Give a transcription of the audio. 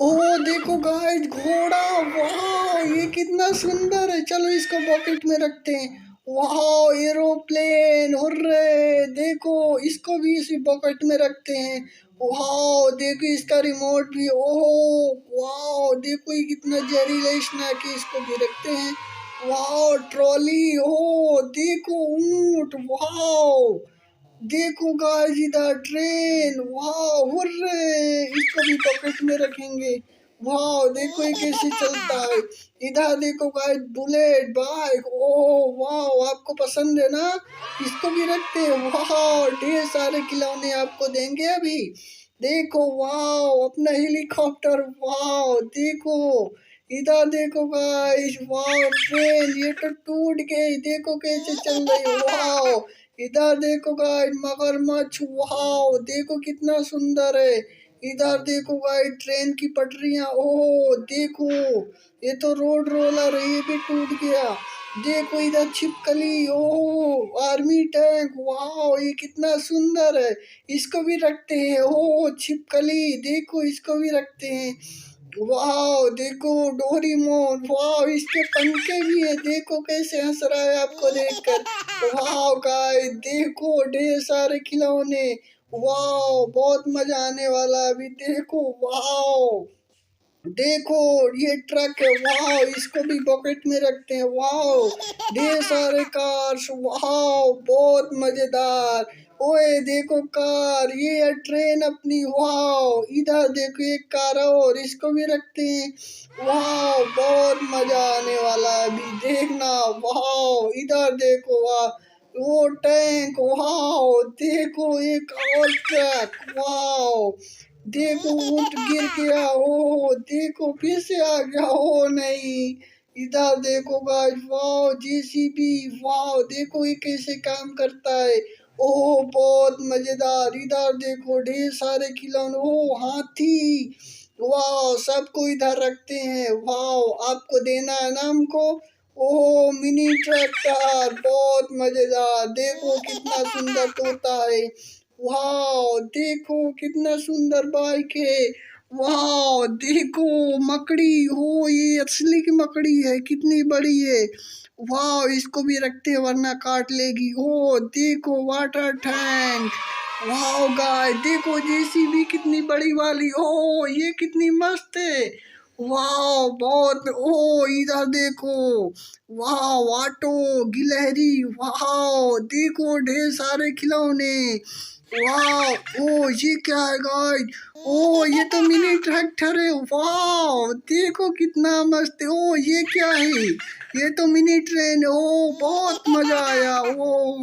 ओह देखो गाइस, घोड़ा। वाह, ये कितना सुंदर है। चलो इसको पॉकेट में रखते हैं। वाह, एरोप्लेन। हुर्रे, देखो इसको भी इसी पॉकेट में रखते हैं। वाह, देखो इसका रिमोट भी। ओह वाह, देखो ये कितना जहरीला स्नैक है, इसको भी रखते हैं। वाह, ट्रॉली। ओह देखो, ऊंट। वाह, देखो गाइस, इधर ट्रेन। वाह, हुर्रे, इसको भी पॉकेट में रखेंगे। वाह, देखो ये कैसे चलता है। इधर देखो गाइस, बुलेट बाइक। ओह वाह, आपको पसंद है ना, इसको भी रखते हैं। वाह, ढेर सारे खिलौने आपको देंगे अभी। देखो वाह, अपना हेलीकॉप्टर। वाह देखो, इधर देखो गाइस। वाह, ट्रेन ये तो टूट गई, देखो कैसे चल रही है। वाह, इधर देखो गाइस, मगरमच्छ। वाह, देखो कितना सुंदर है। इधर देखो गाइस, ट्रेन की पटरियां। ओह देखो, ये तो रोड रोलर है, ये भी टूट गया। देखो इधर छिपकली। ओह, आर्मी टैंक। वाह, ये कितना सुंदर है, इसको भी रखते हैं। ओह छिपकली, देखो इसको भी रखते हैं। वाह देखो, डोरीमोन। वाह, इसके पंखे भी है, देखो कैसे हंस रहा है आपको देखकर। वाह गाइस, देखो ढेर सारे खिलौने। वाह, बहुत मजा आने वाला है अभी। देखो वाह, देखो ये ट्रक है। वाह, इसको भी पॉकेट में रखते हैं। वाह, ढेर सारे कार्स। वाह, बहुत मजेदार। ओए देखो कार, ये है ट्रेन अपनी। वाह, इधर देखो एक कार और, इसको भी रखते हैं। वाह, बहुत मजा आने वाला है अभी, देखना। वाह, इधर देखो। वाह, वो टैंक। वाह, देखो एक और ट्रक। वाह, देखो ऊंट गिर गया। ओ देखो, फिर से आ गया। ओ नहीं, इधर देखो गाइस। वाह, जेसीबी। वाह, देखो ये कैसे काम करता है। ओह बहुत मजेदार। इधर देखो ढेर सारे खिलौने। ओ हाथी। वाह, सबको इधर रखते हैं। वाह, आपको देना है ना हमको। ओह मिनी ट्रैक्टर, बहुत मजेदार। देखो कितना सुंदर तोता है। वाह, देखो कितना सुंदर बाइक है। वाह, देखो मकड़ी। हो, ये असली की मकड़ी है, कितनी बड़ी है। वाह, इसको भी रखते हैं वरना काट लेगी। ओ देखो वाटर टैंक। वाह गाइस, देखो जेसीबी कितनी बड़ी वाली। ओ ये कितनी मस्त है। वाह बहुत। ओ इधर देखो। वाह, ऑटो, गिलहरी। वाह, देखो ढेर सारे खिलौने। वाह, ओ ये क्या है गाइस। ओ ये तो मिनी ट्रैक्टर है। वाह, देखो कितना मस्त है। ओ ये क्या है, ये तो मिनी ट्रेन है। ओ बहुत मजा आया। ओ